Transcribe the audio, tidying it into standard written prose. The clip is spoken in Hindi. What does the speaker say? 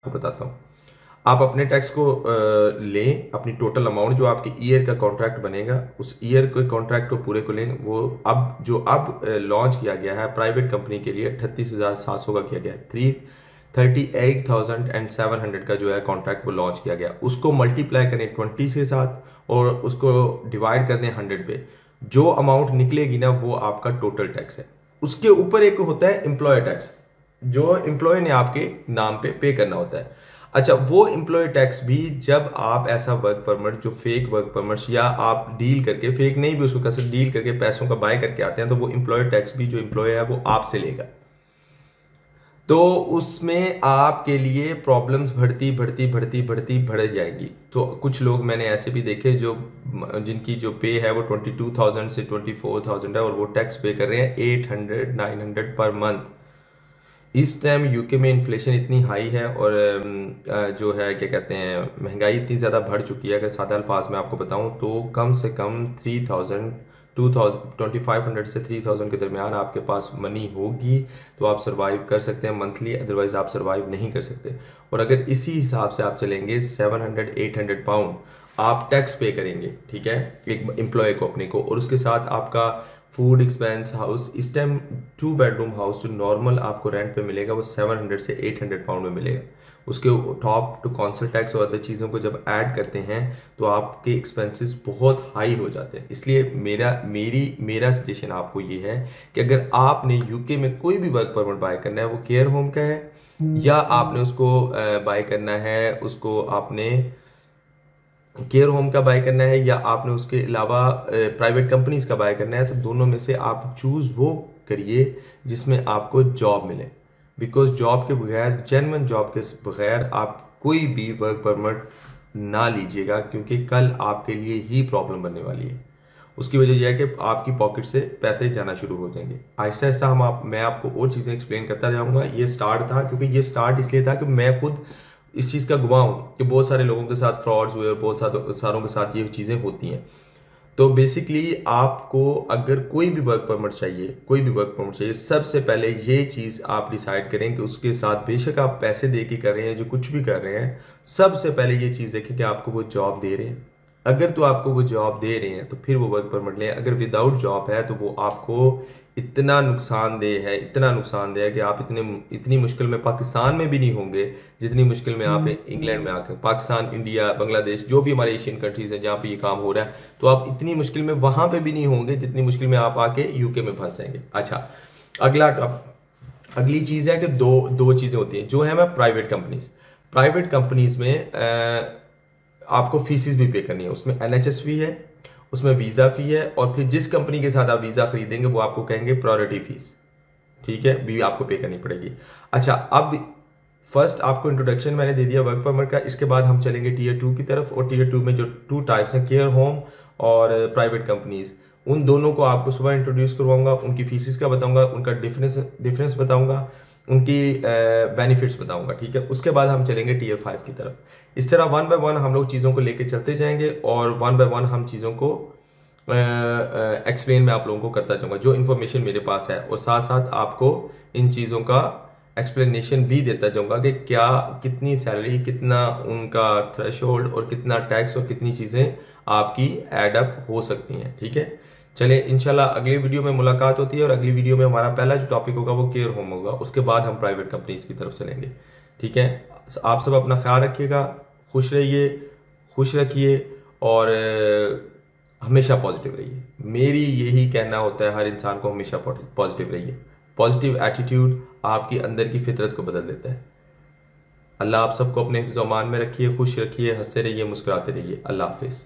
आपको बताता हूँ। आप अपने टैक्स को लें, अपनी टोटल अमाउंट जो आपके ईयर का कॉन्ट्रैक्ट बनेगा उस ईयर के कॉन्ट्रैक्ट को पूरे को लें। वो अब लॉन्च किया गया है प्राइवेट कंपनी के लिए 38,700 का किया गया है। 38,700 का जो है कॉन्ट्रैक्ट वो लॉन्च किया गया। उसको मल्टीप्लाई करें 20 के साथ और उसको डिवाइड कर दें 100 पे। जो अमाउंट निकलेगी ना वो आपका टोटल टैक्स है। उसके ऊपर एक होता है एम्प्लॉय टैक्स, जो एम्प्लॉय ने आपके नाम पे करना होता है। अच्छा, वो एम्प्लॉय टैक्स भी जब आप ऐसा वर्क परमिट, जो फेक वर्क परमिट्स या आप डील करके, फेक नहीं भी उसको कैसे डील करके पैसों का बाय करके आते हैं, तो वो एम्प्लॉय टैक्स भी जो एम्प्लॉय है वो आपसे लेगा। तो उसमें आपके लिए प्रॉब्लम्स बढ़ जाएंगी। तो कुछ लोग मैंने ऐसे भी देखे जो जिनकी जो पे है वो 22,000 से 24,000 है और वो टैक्स पे कर रहे हैं 800-900 पर मंथ। इस टाइम यूके में इन्फ्लेशन इतनी हाई है और जो है क्या कहते हैं, महंगाई इतनी ज़्यादा बढ़ चुकी है। अगर सादा अल्फाज में आपको बताऊं तो कम से कम 3,000 2,500 से 3,000 के दरमियान आपके पास मनी होगी तो आप सर्वाइव कर सकते हैं मंथली, अदरवाइज आप सर्वाइव नहीं कर सकते। और अगर इसी हिसाब से आप चलेंगे 700-800 पाउंड आप टैक्स पे करेंगे, ठीक है, एक एम्प्लॉय को अपने को, और उसके साथ आपका फूड एक्सपेंस, हाउस, इस टाइम 2 बेडरूम हाउस जो नॉर्मल आपको रेंट पे मिलेगा वो 700 से 800 पाउंड में मिलेगा। उसके टॉप टू काउंसिल टैक्स और अदर चीज़ों को जब ऐड करते हैं तो आपके एक्सपेंसेस बहुत हाई हो जाते हैं। इसलिए मेरा सजेशन आपको ये है कि अगर आपने यूके में कोई भी वर्क परमिट बाय करना है, वो केयर होम का है या आपने उसको बाय करना है, उसको आपने केयर होम का बाय करना है या आपने उसके अलावा प्राइवेट कंपनीज का बाय करना है, तो दोनों में से आप चूज वो करिए जिसमें आपको जॉब मिले। बिकॉज जॉब के बगैर, जेन्युइन जॉब के बगैर आप कोई भी वर्क परमिट ना लीजिएगा, क्योंकि कल आपके लिए ही प्रॉब्लम बनने वाली है। उसकी वजह यह है कि आपकी पॉकेट से पैसे जाना शुरू हो जाएंगे। आहिस्ता आहिस्ता मैं आपको और चीज़ें एक्सप्लेन करता जाऊंगा। ये स्टार्ट था क्योंकि ये स्टार्ट इसलिए था कि मैं खुद इस चीज़ का गवाह हूँ कि बहुत सारे लोगों के साथ फ्रॉड्स हुए और बहुत सारों के साथ ये चीज़ें होती हैं। तो बेसिकली आपको अगर कोई भी वर्क परमिट चाहिए, कोई भी वर्क परमिट चाहिए, सबसे पहले ये चीज़ आप डिसाइड करें कि उसके साथ बेशक आप पैसे दे के कर रहे हैं, जो कुछ भी कर रहे हैं, सबसे पहले ये चीज़ देखें कि आपको वो जॉब दे रहे हैं। अगर तो आपको वो जॉब दे रहे हैं तो फिर वो वर्क परमिट लें। अगर विदाउट जॉब है तो वो आपको इतना नुकसानदेह है कि आप इतनी मुश्किल में पाकिस्तान में भी नहीं होंगे जितनी मुश्किल में आप इंग्लैंड में आकर, पाकिस्तान, इंडिया, बांग्लादेश, जो भी हमारे एशियन कंट्रीज हैं जहाँ पे ये काम हो रहा है, तो आप इतनी मुश्किल में वहां पे भी नहीं होंगे जितनी मुश्किल में आप आके यूके में फंस जाएंगे। अच्छा, अगली चीज़ है कि दो चीज़ें होती हैं जो है, मैं प्राइवेट कंपनीज में आपको फीसिस भी पे करनी है। उसमें एनएचएस फी है, उसमें वीज़ा फ़ी है, और फिर जिस कंपनी के साथ आप वीज़ा खरीदेंगे वो आपको कहेंगे प्रायोरिटी फीस, ठीक है, भी आपको पे करनी पड़ेगी। अच्छा, अब फर्स्ट आपको इंट्रोडक्शन मैंने दे दिया वर्क परमिट का। इसके बाद हम चलेंगे टीयर 2 की तरफ, और टीयर 2 में जो 2 टाइप्स हैं, केयर होम और प्राइवेट कंपनीज, उन दोनों को आपको सुबह इंट्रोड्यूस करवाऊंगा, उनकी फीसिस का बताऊंगा, उनका डिफरेंस बताऊंगा, उनकी बेनिफिट्स बताऊंगा, ठीक है। उसके बाद हम चलेंगे टीयर 5 की तरफ। इस तरह 1 बाय 1 हम लोग चीज़ों को लेके चलते जाएंगे और 1 बाय 1 हम चीज़ों को एक्सप्लेन मैं आप लोगों को करता जाऊंगा जो इन्फॉर्मेशन मेरे पास है, और साथ साथ आपको इन चीज़ों का एक्सप्लेनेशन भी देता जाऊंगा कि क्या, कितनी सैलरी, कितना उनका थ्रेशोल्ड और कितना टैक्स और कितनी चीज़ें आपकी एडअप हो सकती हैं, ठीक है। चलिए, इंशाल्लाह अगली वीडियो में मुलाकात होती है, और अगली वीडियो में हमारा पहला जो टॉपिक होगा वो केयर होम होगा। उसके बाद हम प्राइवेट कंपनीज की तरफ चलेंगे, ठीक है। आप सब अपना ख्याल रखिएगा, खुश रहिए, खुश रखिए, और हमेशा पॉजिटिव रहिए। मेरी यही कहना होता है हर इंसान को, हमेशा पॉजिटिव रहिए। पॉजिटिव एटीट्यूड आपकी अंदर की फितरत को बदल देता है। अल्लाह आप सबको अपने हिफ्ज़-ओ-अमान में रखिए, खुश रखिए, हंसते रहिए, मुस्कुराते रहिए। अल्लाह हाफिज़।